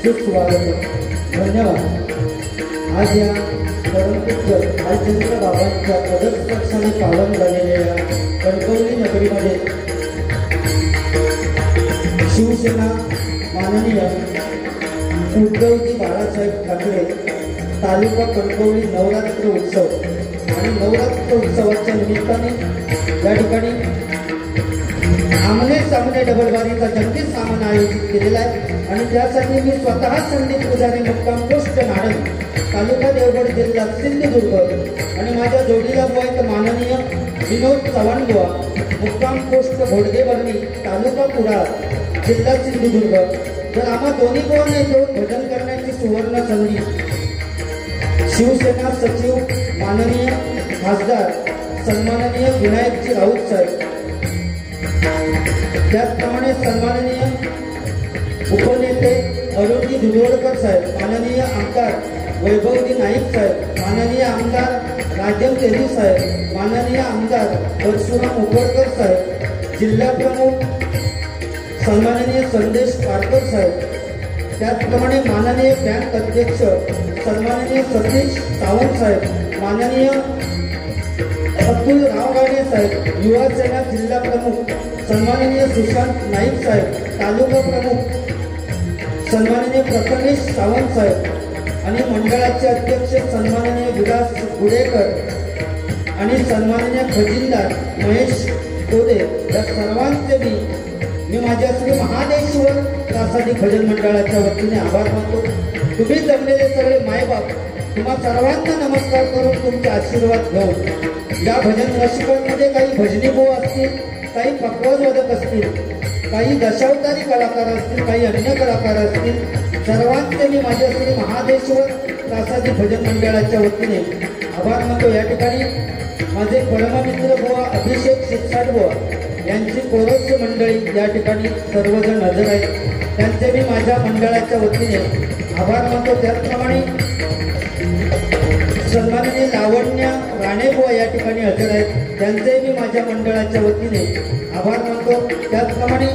सुस्वागत. धन्यवाद. आज या परमपूज्य राजचंद्र बाबांच्या पदस्पर्शाने पावन झालेल्या या कणकवली नगरीमध्ये शिवसेना माननीय उद्धवजी बाळासाहेब ठाकरे तालुका कणकवली नवरात्र उत्सव आणि नवरात्र उत्सवाच्या निमित्ताने या ठिकाणी आमने सामने डबलबारीचा जंगी सामना आयोजित केलेला आहे आणि त्यासाठी मी स्वतः संदीप पुजारी मुक्काम पोस्ट नाडक तालुका देवगड जिल्हा सिंधुदुर्ग आणि माझ्या जोडीला बुवा आहेत माननीय विनोद चव्हाण बुवा मुक्काम पोस्ट घोडगेबर्णी तालुका कुडाळ जिल्हा सिंधुदुर्ग. तर आम्हा दोन्ही बुवांना येऊन भजन करण्याची सुवर्ण संधी शिवसेना सचिव माननीय खासदार सन्माननीय विनायकजी राऊत साहेब, त्याचप्रमाणे सन्माननीय उपनेते अरुणजी दुधोडकर साहेब, माननीय आमदार वैभवजी नाईक साहेब, माननीय आमदार राजन तेली साहेब, माननीय आमदार परशुराम उकडकर साहेब, जिल्हा प्रमुख सन्माननीय संदेश पारकर साहेब, त्याचप्रमाणे माननीय बँक अध्यक्ष सन्माननीय सतीश सावंत साहेब, माननीय अब्दुल रावगाडे साहेब, युवा सेना जिल्हा प्रमुख सन्माननीय सुशांत नाईक साहेब, तालुका प्रमुख सन्माननीय प्रथमेश सावंत साहेब आणि मंडळाचे अध्यक्ष सन्माननीय विलास गुडेकर आणि सन्माननीय खजिनदार महेश कोदे या सर्वांचे मी माझ्या श्री महादेश्वर त्रासादी भजन मंडळाच्या वतीने आभार मानतो. तुम्ही जमलेले सगळे मायबाप तुम्हा सर्वांना नमस्कार करून तुमचे आशीर्वाद घेऊन या भजन रसिकांमध्ये काही भजनी भाऊ असतील, काही पक्वाजवादक असतील, काही दशावतारी कलाकार असतील, काही अन्य कलाकार असतील, सर्वांचे मी माझ्या श्री महादेश्वर त्रासादी भजन मंडळाच्या वतीने आभार मानतो. या ठिकाणी माझे परममित्र बुवा अभिषेक शिरसाट बुवा यांची कोरसची मंडळी या ठिकाणी सर्वजण हजर आहेत, त्यांचे मी माझ्या मंडळाच्या वतीने आभार मानतो. त्याचप्रमाणे सन्माननीय लावण्य राणेबुवा या ठिकाणी हजर आहेत, त्यांचे मी माझ्या मंडळाच्या वतीने आभार मानतो. त्याचप्रमाणे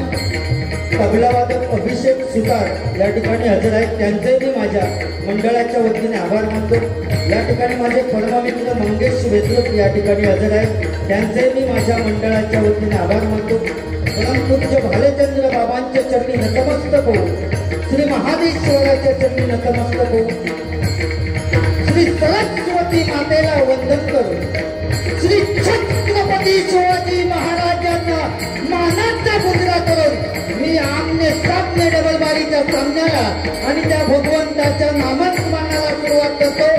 तबलावादक अभिषेक सुतार या ठिकाणी हजर आहेत, त्यांचे मी माझ्या मंडळाच्या वतीने आभार मानतो. या ठिकाणी माझे परममित्र मंगेश वेद्रक या ठिकाणी हजर आहेत, त्यांचे मी माझ्या मंडळाच्या वतीने आभार मानतो. परमपूज्य भालेचंद्र बाबांच्या चरणी नतमस्तक होऊ, श्री महादेश्वराच्या चरणी नतमस्तक होऊ, श्री सरस्वती मातेला वंदन करून श्री छत्रपती शिवाजी महाराजांना मानाचा मुद्रा करून मी आमने सामने डबलबारीच्या सामन्याला आणि त्या भगवंताच्या नामस्मरणाला सुरुवात करतो.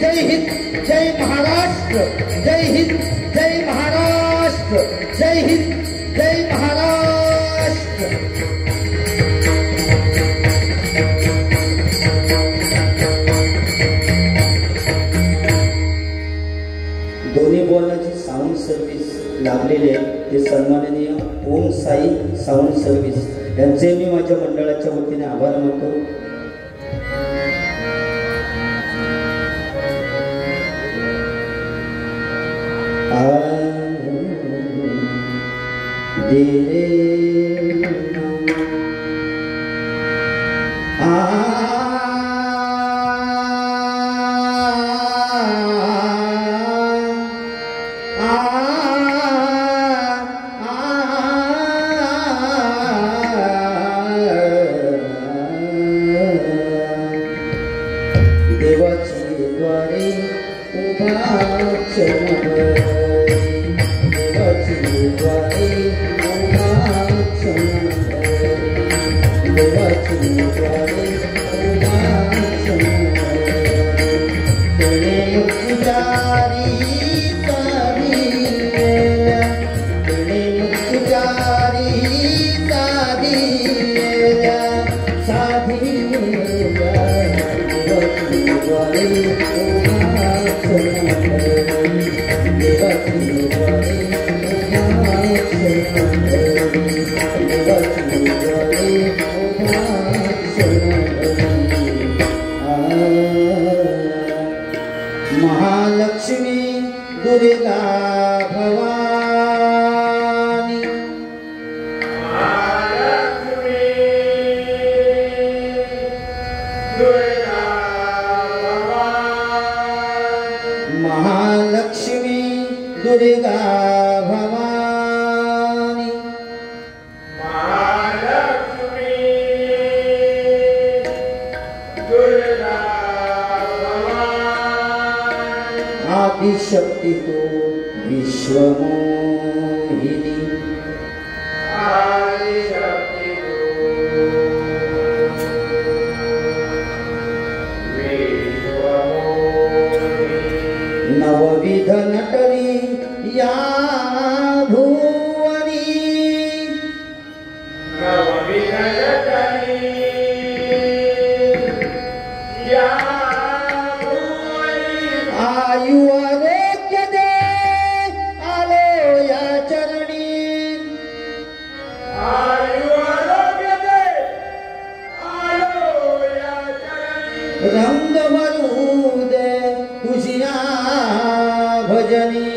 जय हिंद, जय महाराष्ट्र, जय हिंद, जय महाराष्ट्र, जय हिंद, जय महाराष्ट्र. दोन्ही बोलाची साऊंड सर्व्हिस लाभलेले ते सन्माननीय ओम साई साऊंड सर्व्हिस यांचे मी माझ्या मंडळाच्या वतीने आभार मानतो. महालक्ष्मी दुर्गा भवानी महालक्ष्मी दुर्गा भवानी महालक्ष्मी दुर्गा भवानी आदिशक्ति तो विश्वमोहिनी आदिशक्ति तो विश्वमोहिनी नवविध नटरी या भुवनी नवविध नटनी या भुवनी आयु आरोग्य दे आलो या चरणी आयु आरोग्य दे आलो या चरणी रंग भरू दे तुझिया भजनी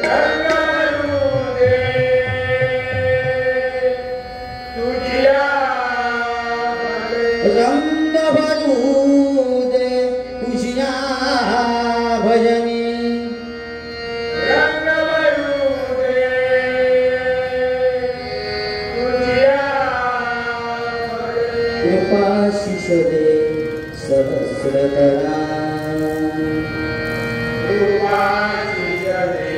रंग भरू दे तुझिया भजनी रंग भरू दे तुझिया भजनी रंग भरू दे तुझिया भजनी कृपाशिष दे सहस्रधरा कृपाशिष दे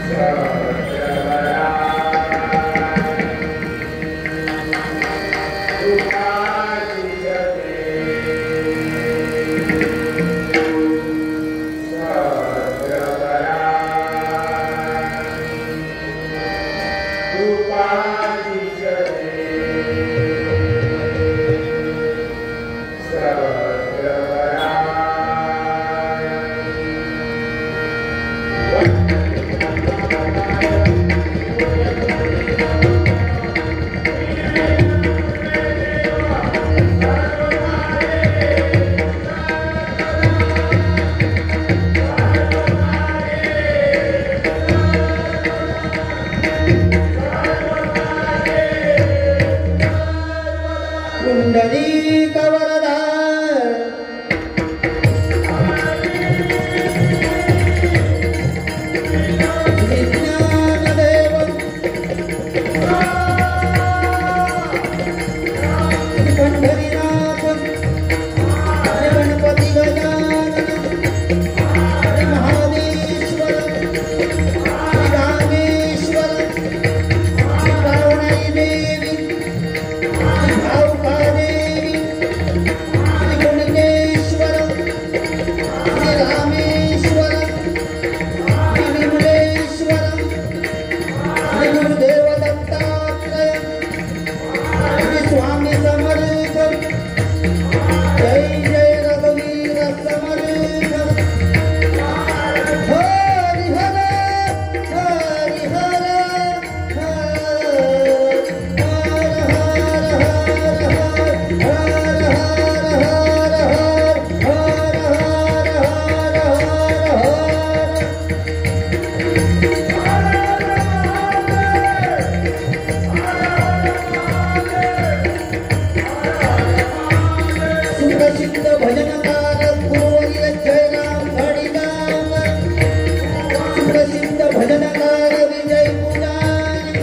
सहस्रधरा कृपाशिष दे सहस्रधरा कृपाशिष दे कुंडली कवरदा विज्ञानदेव पंढरीनाथ गणपती गजानन महादेश्वर रामेश्वर रावणाई देवी भाऊकादेवी गुणकेश्वर रामेश्वर विमलेश्वर गुरुदेव दत्तात्रय स्वामी समर्थ जय जय रघुवीर समर्थ हरि हर हरि हर सुप्रसिद्ध भजनकार गुरुवर्य जयराम घडीदार सुप्रसिद्ध भजनकार विजय पुजारी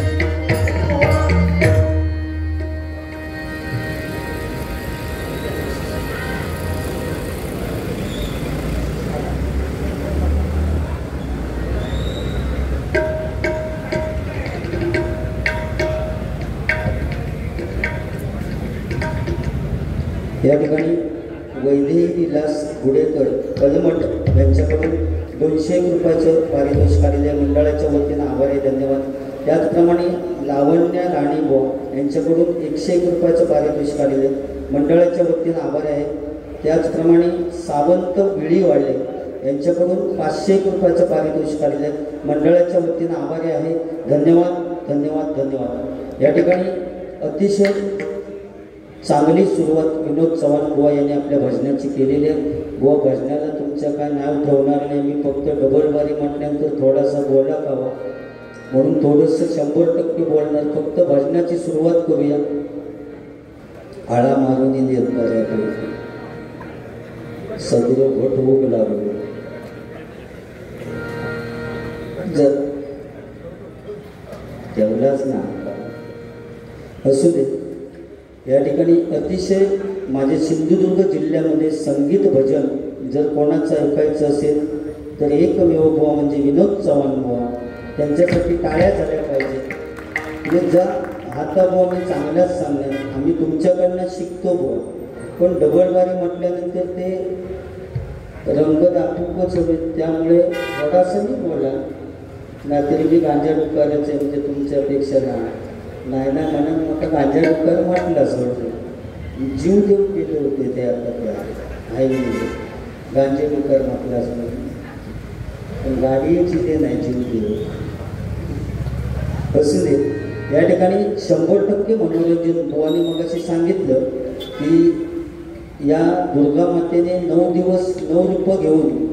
या ठिकाणी वैदेही विलास गुडेकर कलमठ यांच्याकडून 200 रुपयाचं पारितोषिक आलेल्या मंडळाच्या वतीनं आभारी धन्यवाद. त्याचप्रमाणे लावण्या राणीबो यांच्याकडून 101 रुपयाचं पारितोषिक आलेले मंडळाच्या वतीनं आभारी आहे. त्याचप्रमाणे सावंत विळीवाडे यांच्याकडून 501 रुपयाचं पारितोषिक आलेले मंडळाच्या वतीनं आभारी आहे. धन्यवाद धन्यवाद धन्यवाद. या ठिकाणी अतिशय चांगली सुरुवात विनोद चव्हाण बुवा यांनी आपल्या भजनाची केलेली आहे. बुवा भजनाला तुमचं काय नाव ठेवणार नाही, मी फक्त डबलबारी म्हटल्यानंतर थोडासा बोलला पाहावा म्हणून थोडंसं 100% बोलणार. फक्त भजनाची सुरुवात करूया. आळा मारून देत सगळं घट होऊ लागलो. जर तेवढाच ना असू दे. या ठिकाणी अतिशय माझे सिंधुदुर्ग जिल्ह्यामध्ये संगीत भजन जर कोणाचं ऐकायचं असेल तर एकमेव बुवा म्हणजे विनोद चव्हाण बुवा. त्यांच्यासाठी टाळ्या झाल्या पाहिजे. म्हणजे जर आता बुवा मी चांगल्याच सांगणार, आम्ही तुमच्याकडनं शिकतो बुवा, पण डबलबारी म्हटल्यानंतर ते रंग दाखवूच हवे. त्यामुळे थोडासा मी बोला, नाहीतरी मी गांजा डुकारायचं म्हणजे तुमच्यापेक्षा नाही ना म्हणून मग गांजा डुकार म्हटलं सोडलं. जीव देऊन गेले होते ते आता त्या आई गांजे डुकार म्हटलं असं, पण गाडीची ते नाही जीव देऊ असू दे. या ठिकाणी 100% मनोरंजन. बुवाने मग असे सांगितलं की या दुर्गा मातेने 9 दिवस 9 रूप घेऊन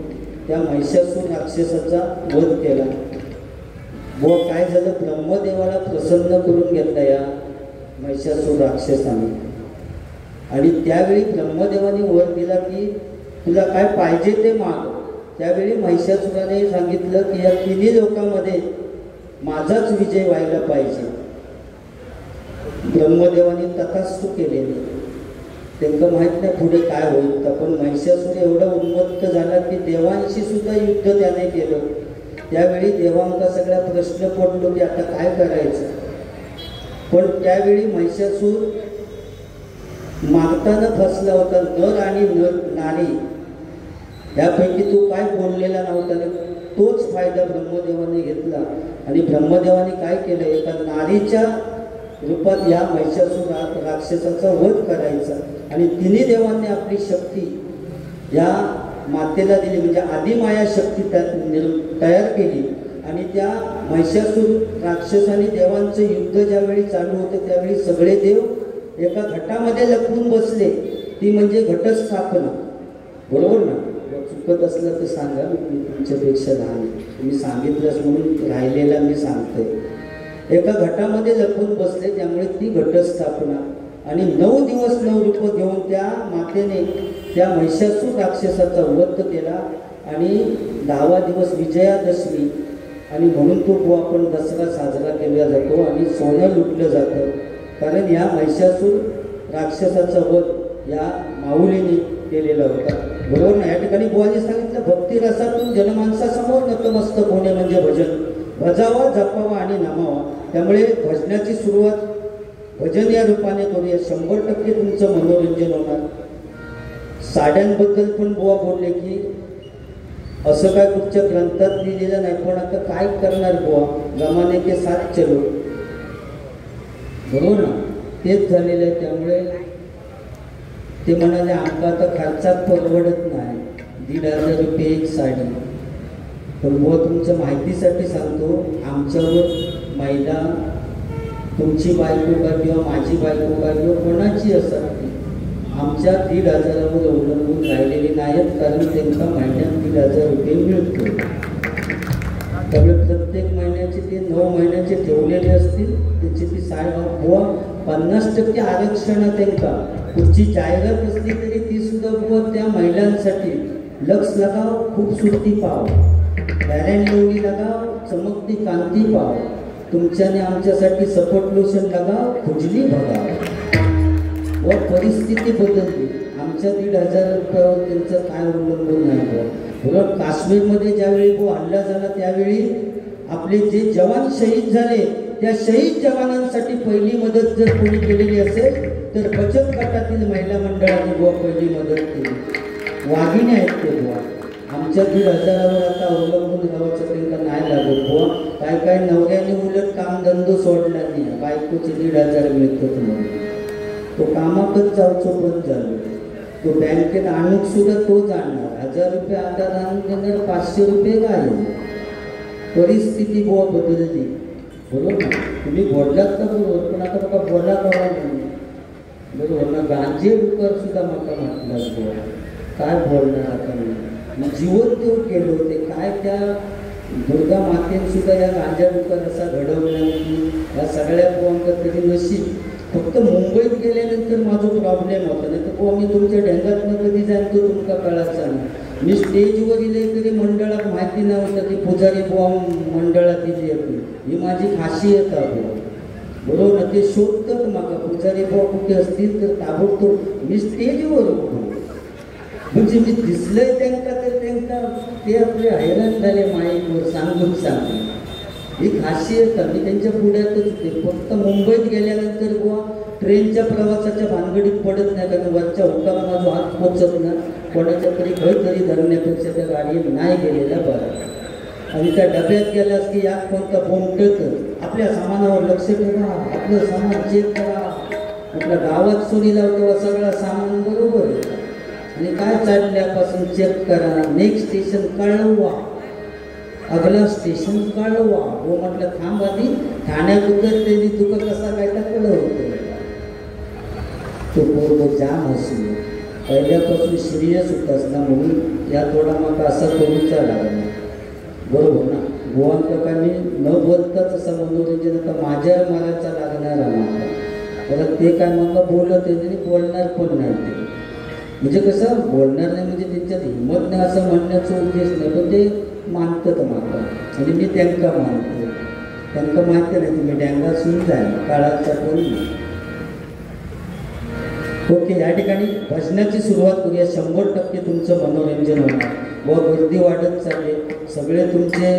त्या महिषासूर राक्षसाचा वध केला. बुवा काय झालं, ब्रह्मदेवाला प्रसन्न करून घेतला या महिषासूर राक्षसाने. आणि त्यावेळी ब्रह्मदेवाने वर दिला की तुला काय पाहिजे ते माग. त्यावेळी महिषासुराने सांगितलं की या तिन्ही लोकांमध्ये माझाच विजय व्हायला पाहिजे. ब्रह्मदेवाने तथास्तु केलेले. त्यांना माहीत नाही पुढे काय होईल. पण महिषासूर एवढा उन्मत्त झाला की देवांशी सुद्धा युद्ध त्याने केलं. त्यावेळी देवांचा सगळा प्रश्न पडलो की आता काय करायचं. पण त्यावेळी महिषासूर मागताना फसला होता. नर आणि नारी यापैकी तो काय बोललेला नव्हता. तोच फायदा ब्रह्मदेवाने घेतला. आणि ब्रह्मदेवाने काय केलं, एका नारीच्या रूपात या महिषासूर राक्षसाचा वध करायचा. आणि तिन्ही देवांनी आपली शक्ती या मातेला दिली, म्हणजे आदिमाया शक्ती तयार केली. आणि त्या महिषासूर राक्षसाने देवांचं युद्ध ज्यावेळी चालू होतं त्यावेळी सगळे देव एका घटामध्ये लपवून बसले. ती म्हणजे घटस्थापना. बरोबर ना? चुकत असलं तर सांगा, मी तुमच्यापेक्षा लहान. तुम्ही सांगितलंच म्हणून राहिलेला मी सांगतोय. एका घटामध्ये लपवून बसले, त्यामुळे ती घटस्थापना. आणि 9 दिवस 9 रूप घेऊन त्या मातेने त्या महिषासूर राक्षसाचा वध केला. आणि 10वा दिवस विजयादशमी. आणि म्हणून तो आपण दसरा साजरा केला जातो आणि सोनं लुटलं जातं. कारण या महिषासूर राक्षसाचा वध या माऊलीने केलेला होता. बरोबर ना? या ठिकाणी बुवाने सांगितलं भक्ती रसातून जनमानसासमोर नतमस्तक होणे म्हणजे भजन. भजावा, जपावा आणि नमावा. त्यामुळे भजनाची सुरुवात भजन या रूपाने करूया. 100% तुमचं मनोरंजन होणार. साड्यांबद्दल पण बुवा बोलले की असं काय कुठच्या ग्रंथात लिहिलेलं नाही, पण आता काय करणार बुवा, जमाने के साथ चलो. बरोबर ना? तेच झालेलं आहे. त्यामुळे ते म्हणाले आमका आता खर्चात परवडत नाही, 1,500 रुपये एक साडी. पण बुवा तुमच्या माहितीसाठी सांगतो, आमच्यावर महिला, तुमची बायको का किंवा माझी बायको का किंवा कोणाची असतात ती आमच्या 1,500वर अवलंबून राहिलेली नाहीत. कारण त्यांना महिन्यात 1,000 रुपये मिळतो. त्यामुळे प्रत्येक महिन्याचे ते 9 महिन्याचे ठेवलेले असतील त्याची ती बुवा 50% आरक्षण त्यांना. पुढची जाहिरात असली तरी ती सुद्धा बुवा त्या महिलांसाठी. लक्स लगाव, खूबसूरती पाव, फॅरन लवली लगाव, चमकती कांती पाव, तुमच्याने आमच्यासाठी सपोर्ट लोशन लगाव, खुजली भगाव. व परिस्थिती बदलली. आमच्या 1,500 रुपयावर त्यांचं काय अवलंबून नाही बुवा. बरोबर. काश्मीरमध्ये ज्यावेळी बुवा हल्ला झाला त्यावेळी आपले जे जवान शहीद झाले त्या शहीद जवानांसाठी पहिली मदत जर कोणी केलेली असेल तर बचत गटातील महिला मंडळाने बुवा पहिली मदत केली. वाघिणी आहेत ते बुवा. आमच्या 1,500वर आता अवलंबून राहायचं त्यांना नाही लागत बुवा. काय काय नवऱ्याने उलट कामधंदो सोडला नाही. बायकोचे 1,500 मिळतात म्हणून तो कामातच जाऊचो बंद झालो. तो बँकेत आणूक सुद्धा तोच आणणार. 1,000 रुपये आधार आणून देणार, 500 रुपये काय. परिस्थिती बुवा बदलली. बरोबर ना? तुम्ही बोललात का बरोबर, पण आता बघा बोला करा बरोबर ना? गांजे डुकर सुद्धा मला म्हटलं बुवा काय बोलणार आता मी जीवन देऊ केलं होते. काय त्या दुर्गा मातेने सुद्धा या गांजा डुकर असा घडवला की या सगळ्या बुवांकडे तरी नशीब फक्त मुंबईत गेल्यानंतर माझा प्रॉब्लेम होता, नाही तर बुवा मी तुमच्या ढेंगातनं कधी जाईन तो तुमका कळायचा नाही. मी स्टेजवर इले तरी मंडळात माहिती नव्हतं की पुजारी बुवा मंडळात इथे येते. ही माझी खासियत आहे बरोबर ना. ते शोधतात माका पुजारी बुवा कुठे असतील तर ताबडतोब मी स्टेजवर उठतो. म्हणजे मी दिसलंय त्यांना तर त्यांना ते आपले हैराण झाले माईकवर सांगून सांगून. ही खासियत मी त्यांच्या पुढ्यातच होते. फक्त मुंबईत गेल्यानंतर बुवा ट्रेनच्या प्रवासाच्या भानगडीत पडत नाही, कारण वरच्या हुकाला माझा हात पोचत ना. कोणाच्या तरी तरी धरण्यापेक्षा त्या गाडीत नाही गेलेला बरा. आणि त्या डब्यात गेलास की या कोणता बोंबटत आपल्या सामानावर लक्ष ठेवा, आपलं सामान चेक करा. आपल्या गावात सोनी लाव तेव्हा सगळं सामान बरोबर आहे. आणि काय चालल्यापासून चेक करा. नेक्स्ट स्टेशन कळवा, अगला स्टेशन कळवा. हो म्हटलं थांब आधी ठाण्याबद्दल त्यांनी तुका कसा काय तर कळवतं. तो पूर्ण जाम असू पहिल्यापासून सिरियस होत असला म्हणून या थोडा मग असा करूचा लागला बरोबर ना. गोवांका काय मी न बोलताच असं मनोरंजन आता माझ्या मनाचा लागणार आम्हाला. परत ते काय मग बोलत आहे बोलणार पण नाही. ते म्हणजे कसं बोलणार नाही म्हणजे त्यांच्यात हिंमत नाही असं म्हणण्याचा उद्देश नाही, पण ते मानतात माका आणि मी त्यांना मानतो. त्यांना माहिती नाही तुम्ही डँगा सुन जाईल काळाचा कोणी. ओके, या ठिकाणी भजनाची सुरुवात करूया. 100% तुमचं मनोरंजन होणार व गर्दी वाढत चालले. सगळे तुमचे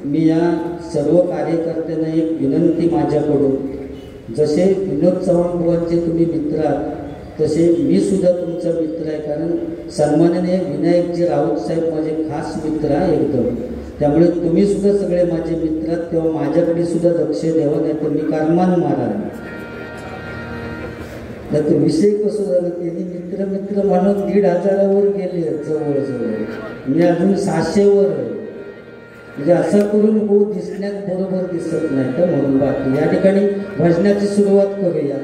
मी या सर्व कार्यकर्त्यांना एक विनंती माझ्याकडून, जसे विनोद चव्हाण बुवांचे तुम्ही मित्र आहात तसे मी सुद्धा तुमचा मित्र आहे. कारण सन्माननीय विनायकजी राऊत साहेब माझे खास मित्र आहे एकदम. त्यामुळे तुम्ही सुद्धा सगळे माझे मित्र आहात. तेव्हा माझ्याकडे सुद्धा लक्ष द्यावं, नाही तर मी कारमान माराल. तर विषय कसं झालं त्यांनी मित्र मित्र म्हणून 1,500वर गेले जवळजवळ. मी अजून 600वर आहे. म्हणजे असं करून हो दिसण्यात बरोबर दिसत नाही तर म्हणून. बाकी या ठिकाणी भजनाची सुरुवात करूया.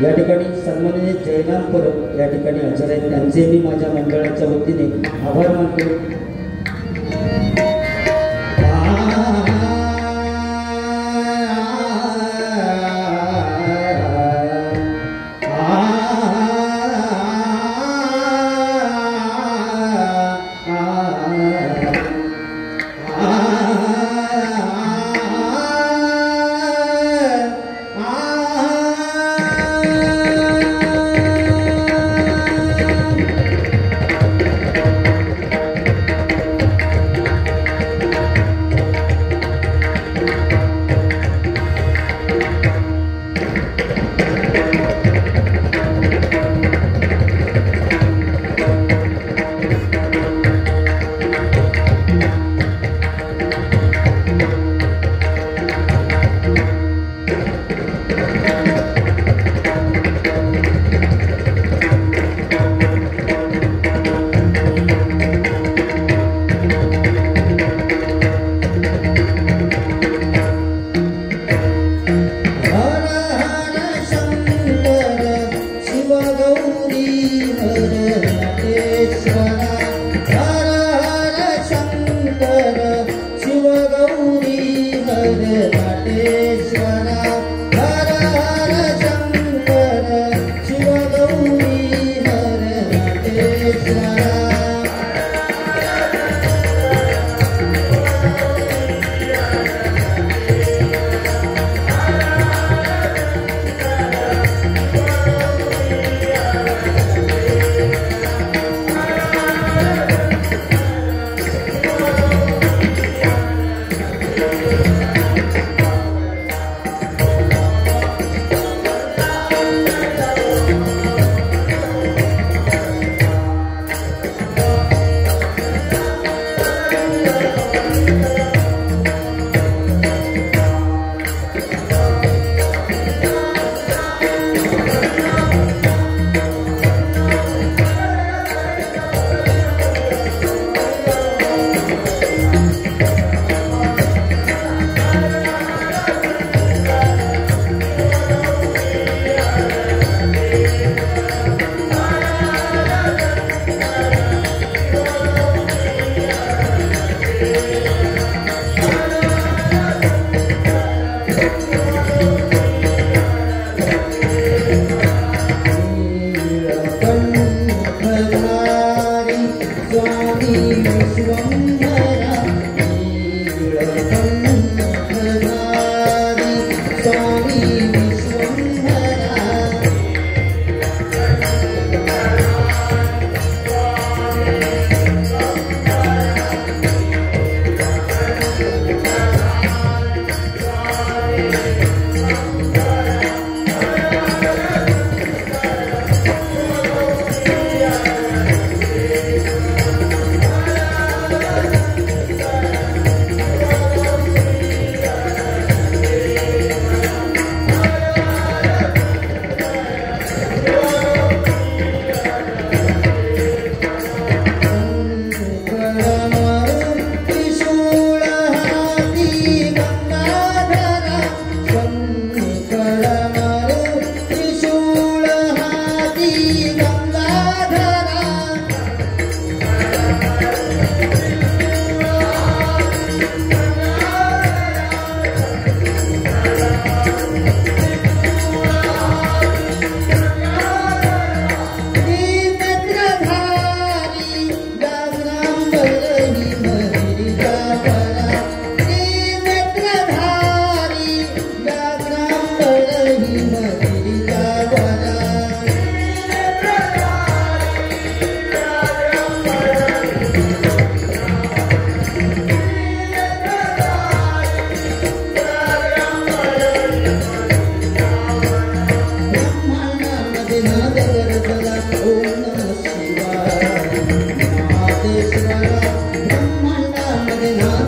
या ठिकाणी सन्माननीय जयराम परब या ठिकाणी हजर आहेत. त्यांचे मी माझ्या मंडळाच्या वतीने आभार मानतो.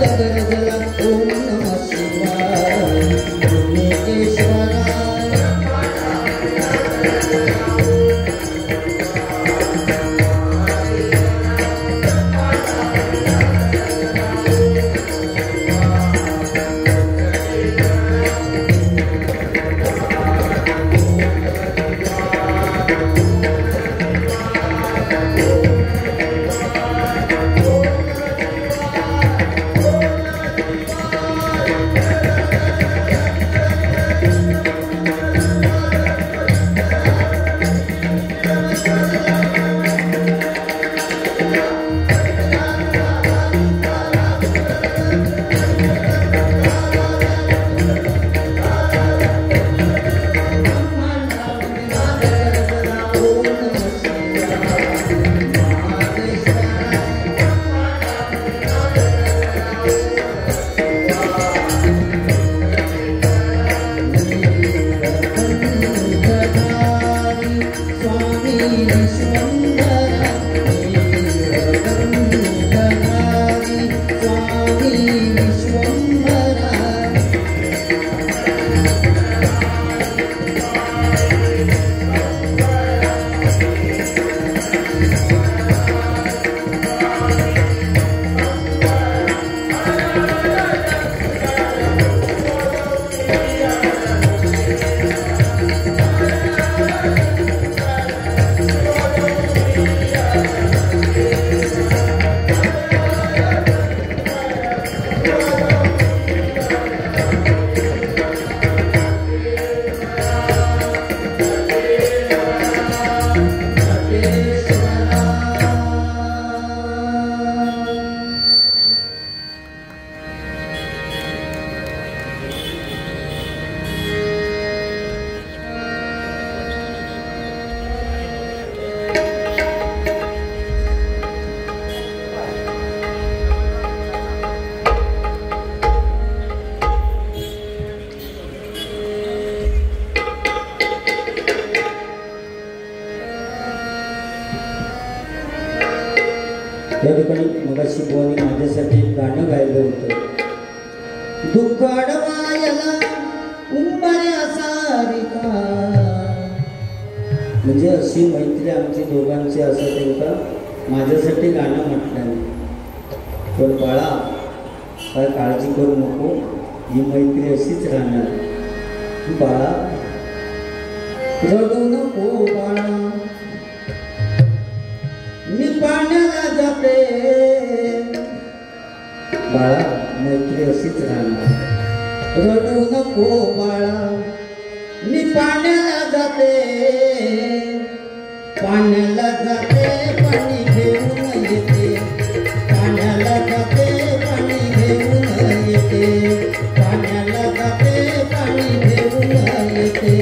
नाद गरजला ओम नमः शिवाय भुवनेश्वराय या ठिकाणी मगाशी बुवानी माझ्यासाठी गाणं गायलं होतं. दुःख अडवायला उंबऱ्या सारिका, म्हणजे अशी मैत्री आमची दोघांची असं तेव्हा माझ्यासाठी गाणं म्हटलं. पण बाळा काय काळजी करू नको, ही मैत्री अशीच राहणार. बाळा रडू नको बाळा, मी पाण्याला जाते. बाळा मैत्री अशीच राहणार. रडू नको बाळा, मी पाण्याला जाते. पाण्याला जाते पाणी घेऊन येते. पाण्याला जाते पाणी घेऊन येते. पाण्याला जाते पाणी घेऊन येते.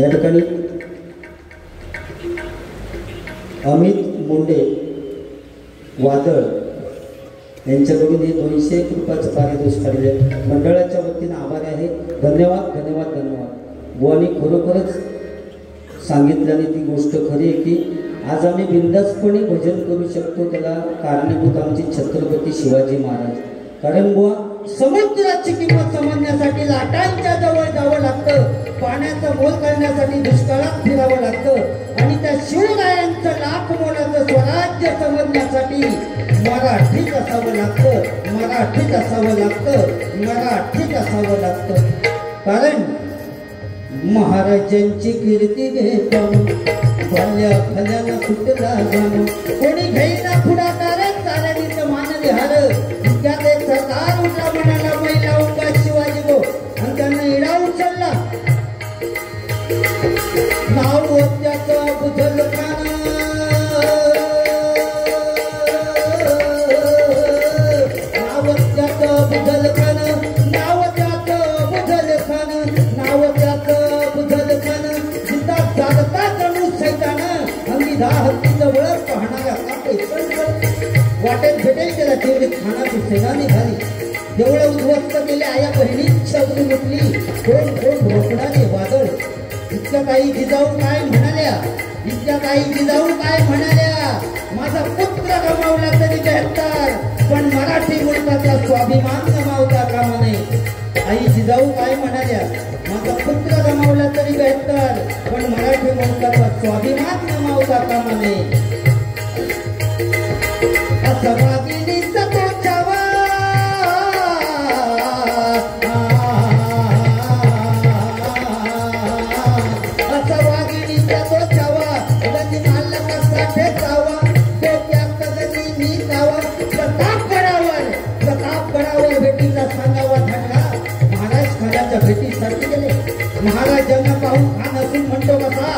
या ठिकाणी अमित मुंडे वादळ यांच्याकडून हे 201 रुपयाचं पारितोषिक आलेले आहे. मंडळाच्या वतीनं आभार आहे. धन्यवाद धन्यवाद धन्यवाद. बुवांनी खरोखरच सांगितल्याने ती गोष्ट खरी आहे की आज आम्ही बिंदासपणे भजन करू शकतो. त्याला कारणीभूत आमचे छत्रपती शिवाजी महाराज. कारण बुवा समुद्राची किंमत समजण्यासाठी लाटांच्या जवळ जावं लागतं, पाण्याचा मोल करण्यासाठी दुष्काळात फिरावं लागतं आणि त्या शिवरायांचं लाख मोलाचं स्वराज्य समजण्यासाठी मराठीत असावं लागतं, मराठीत असावं लागतं, मराठीत असावं लागतं. कारण महाराजांची कीर्ती घेतो भल्या भल्यानं सुटला जाणो कोणी घेईना पुढाकार चालणीचं मान विहार. त्यात एक सरदार उठला म्हणाला महिला उंगा शिवाजी गो आणि त्यांना इडा उचलला. नाव त्याचं बुधल खान, नाव त्याचं बुधल खान, नाव त्याचं बुधल खान, नाव त्याचं बुधल खान. जिता जागता जणू सैतान अंगी 10 हत्तीचं वळख पाहणाऱ्या वाटेत भेटेल त्याला तेवढी खानाची सेना निघाली. जेवढं उद्ध्वस्त केले आया बहिणीच्या उतरून उठली. कोण कोण रोकणारे वादळ. इतक्या काही जिजाऊ काय म्हणाल्या, इतक्या काही जिजाऊ काय म्हणाल्या. माझा पुत्र गमावला तरी बेहतर पण मराठी मुलगाचा स्वाभिमान गमावता कामा नये. आई जिजाऊ काय म्हणाल्या, माझा पुत्र गमावला तरी बेहतर पण मराठी मुलगाचा स्वाभिमान गमावता कामा नये. वाघिणीचा तो छावा, असा वाघिणीचा तो छावा गणी मारला कसा ठेचावा. डोक्यात गणी जावा प्रतापगडावर भेटीला सांगावा ठरला. महाराज खानाच्या भेटीसाठी गेले. महाराजांना पाहून खान असून म्हणतो कसा,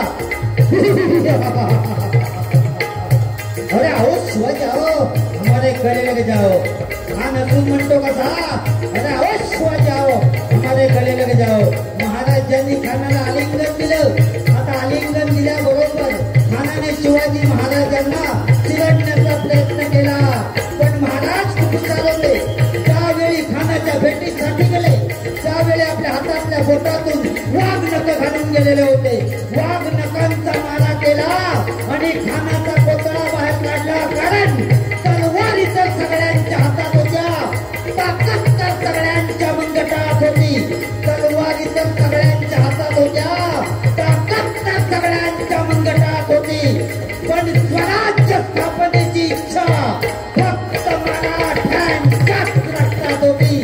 अरे आओ शिवाजी आओ हमारे गले लग जाओ. खान असून म्हणतो कसा, अरे आओ शिवाजी आओ हमारे गले लग जाओ. महाराजांनी खानाला आलिंगन दिलं. आता आलिंगन दिल्याबरोबर खानाने शिवाजी महाराजांना चिरडण्याचा प्रयत्न केला पण महाराज खूप चालवले. त्यावेळी खानाच्या भेटीसाठी गेले त्यावेळी आपल्या हातातल्या बोटातून वाघ नख घालून गेलेले होते. वाघ नखांचा मारा केला आणि खानाचा कोतळा बाहेर काढला. कारण तलवारी तर सगळ्यांच्या हातात होत्या, ताकद तर सगळ्यांच्या मंगटात होती. तलवारी तर सगळ्यांच्या हातात होत्या, ताकद तर सगळ्यांच्या मंगटात होती. पण स्वराज्य स्थापनेची इच्छा फक्त मराठ्यांच्याच रक्तात होती,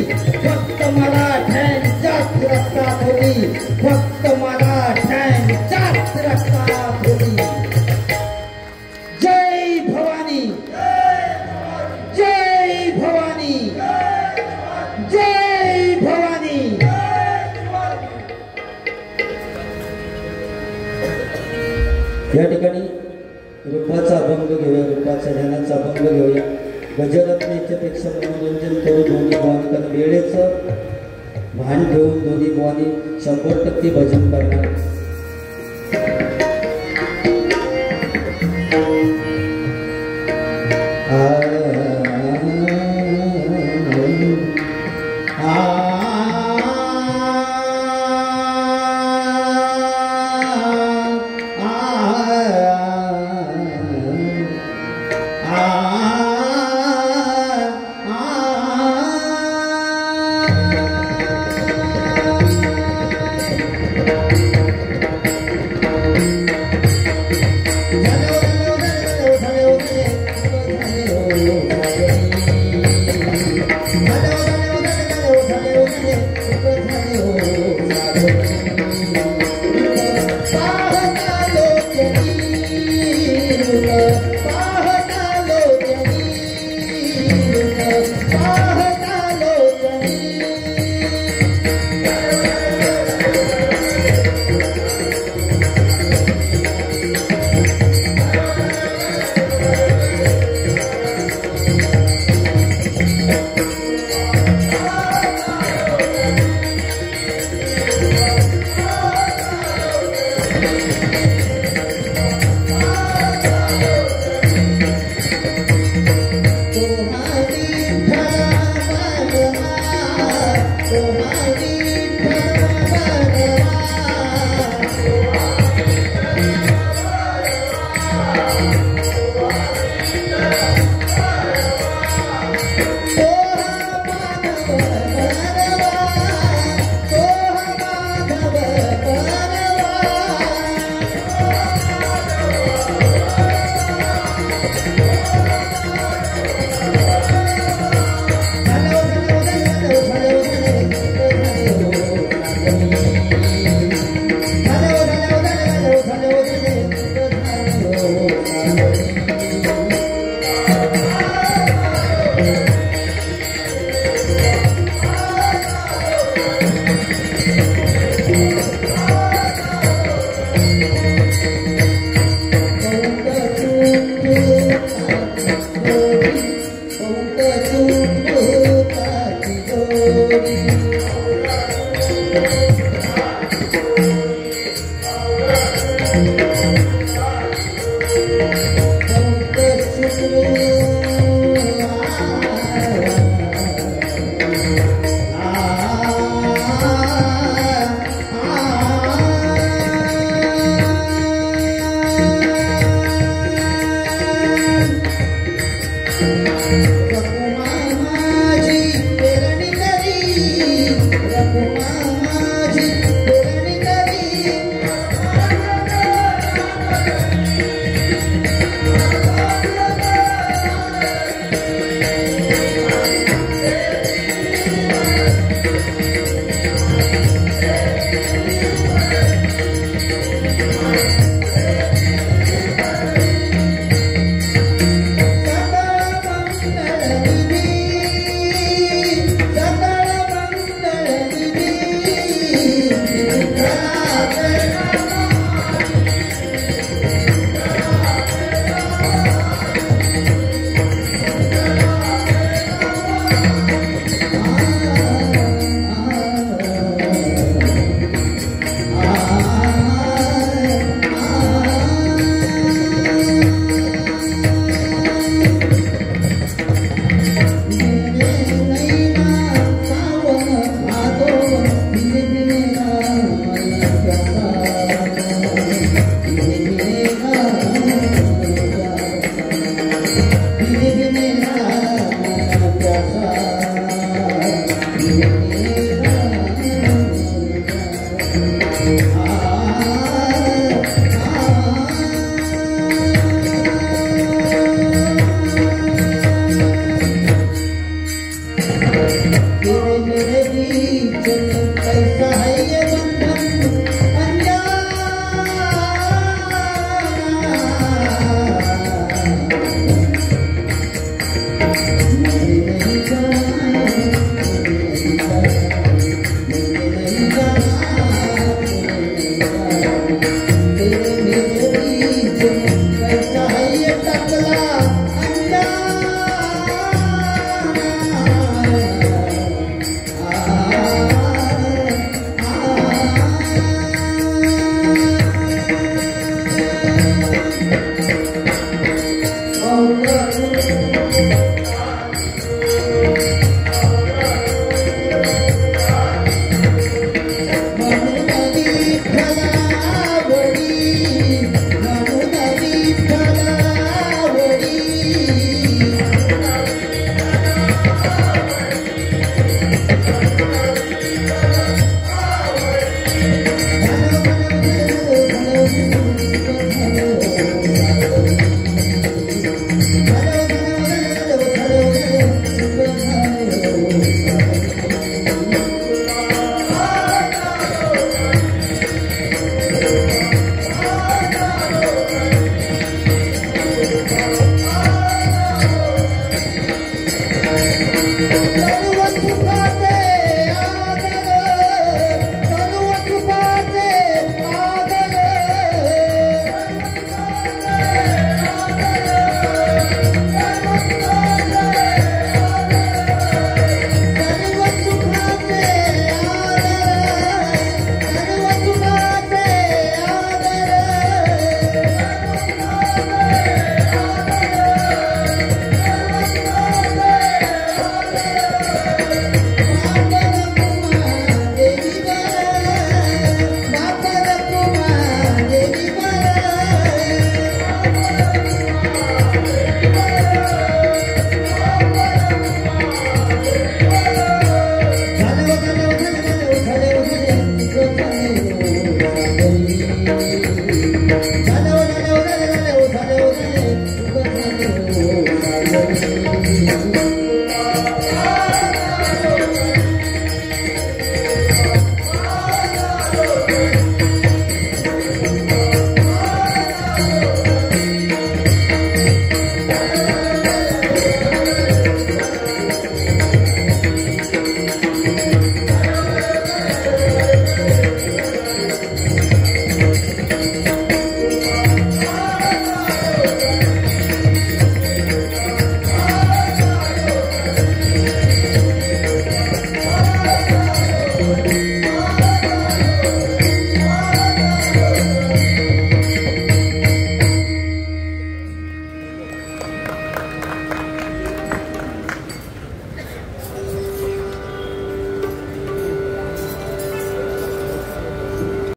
फक्त मराठ्यांच्याच रक्तात होती, फक्त मराठ्यांच्याच रक्तात होती. जय भवानी, जय भवानी, जय भवानी. या ठिकाणी रूपाचा अभंग घेऊया, रूपाच्या ध्यानाचा अभंग घेऊया. गजरत्न याच्यापेक्षा मनोरंजन करू दोन्ही बुवानी. कारण वेळेचं भान घेऊन दोन्ही बुवानी 100% भजन करणार.